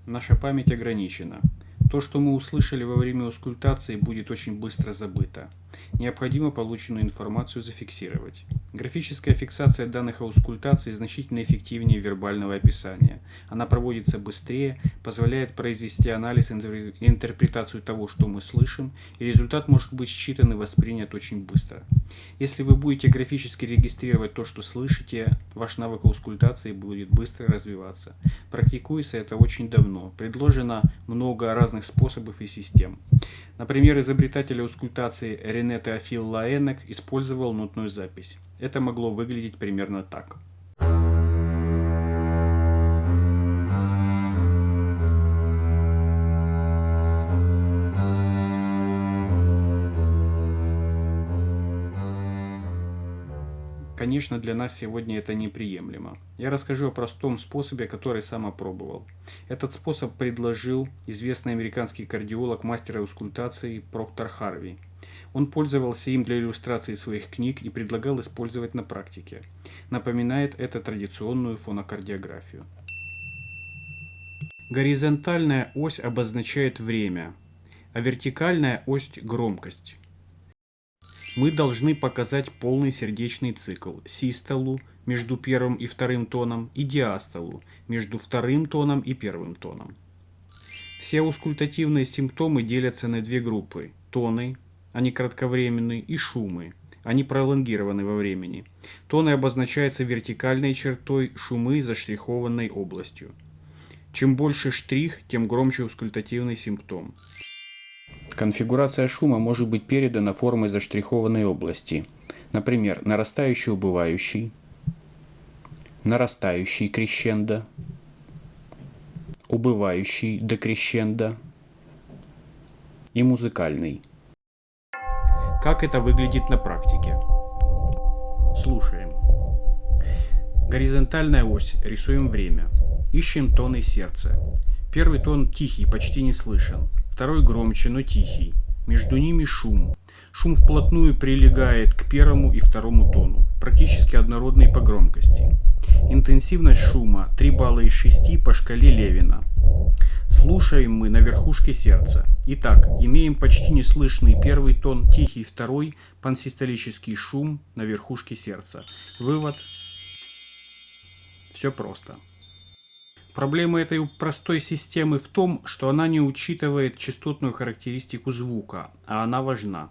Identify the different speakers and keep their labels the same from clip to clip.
Speaker 1: Наша память ограничена. То, что мы услышали во время аускультации, будет очень быстро забыто. Необходимо полученную информацию зафиксировать. Графическая фиксация данных аускультаций значительно эффективнее вербального описания. Она проводится быстрее, позволяет произвести анализ и интерпретацию того, что мы слышим, и результат может быть считан и воспринят очень быстро. Если вы будете графически регистрировать то, что слышите, ваш навык аускультации будет быстро развиваться. Практикуется это очень давно. Предложено много разных способов и систем. Например, изобретатель аускультации Рене Теофил Лаэннек использовал нотную запись. Это могло выглядеть примерно так. Конечно, для нас сегодня это неприемлемо. Я расскажу о простом способе, который сам опробовал. Этот способ предложил известный американский кардиолог, мастер аускультации Проктор Харви. Он пользовался им для иллюстрации своих книг и предлагал использовать на практике. Напоминает это традиционную фонокардиографию. Горизонтальная ось обозначает время, а вертикальная ось – громкость. Мы должны показать полный сердечный цикл, систолу между первым и вторым тоном и диастолу между вторым тоном и первым тоном. Все аускультативные симптомы делятся на две группы – тоны, они кратковременные, и шумы, они пролонгированы во времени. Тоны обозначаются вертикальной чертой, шумы – заштрихованной областью. Чем больше штрих, тем громче аускультативный симптом. Конфигурация шума может быть передана формой заштрихованной области. Например, нарастающий убывающий, нарастающий крещендо, убывающий декрещендо и музыкальный. Как это выглядит на практике? Слушаем. Горизонтальная ось. Рисуем время. Ищем тоны сердца. Первый тон тихий, почти не слышен. Второй громче, но тихий. Между ними шум. Шум вплотную прилегает к первому и второму тону, практически однородный по громкости. Интенсивность шума 3 балла из 6 по шкале Левина. Слушаем мы на верхушке сердца. Итак, имеем почти неслышный первый тон, тихий второй, пансистолический шум на верхушке сердца. Вывод. Все просто. Проблема этой простой системы в том, что она не учитывает частотную характеристику звука, а она важна.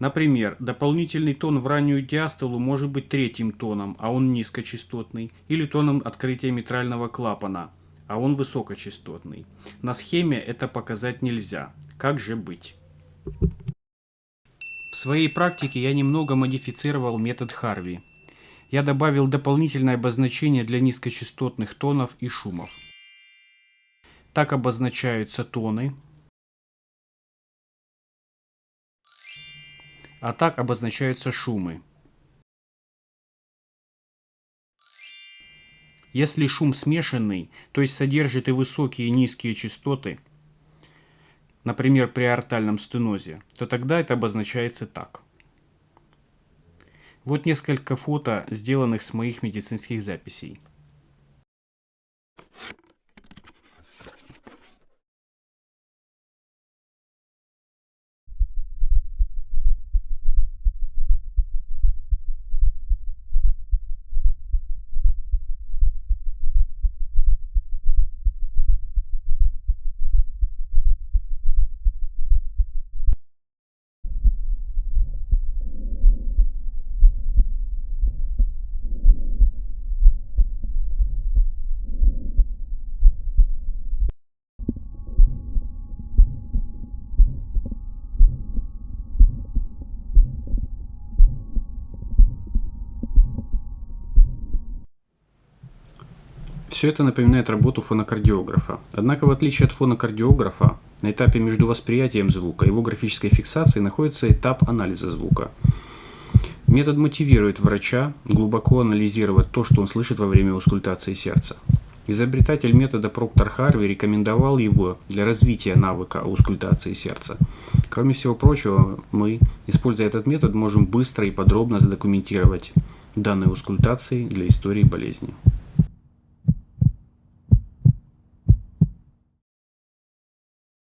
Speaker 1: Например, дополнительный тон в раннюю диастолу может быть третьим тоном, а он низкочастотный, или тоном открытия митрального клапана, а он высокочастотный. На схеме это показать нельзя. Как же быть? В своей практике я немного модифицировал метод Харви. Я добавил дополнительное обозначение для низкочастотных тонов и шумов. Так обозначаются тоны, а так обозначаются шумы. Если шум смешанный, то есть содержит и высокие и низкие частоты, например, при аортальном стенозе, то тогда это обозначается так. Вот несколько фото, сделанных с моих медицинских записей. Все это напоминает работу фонокардиографа. Однако, в отличие от фонокардиографа, на этапе между восприятием звука и его графической фиксацией находится этап анализа звука. Метод мотивирует врача глубоко анализировать то, что он слышит во время аускультации сердца. Изобретатель метода Проктор Харви рекомендовал его для развития навыка аускультации сердца. Кроме всего прочего, мы, используя этот метод, можем быстро и подробно задокументировать данные аускультации для истории болезни.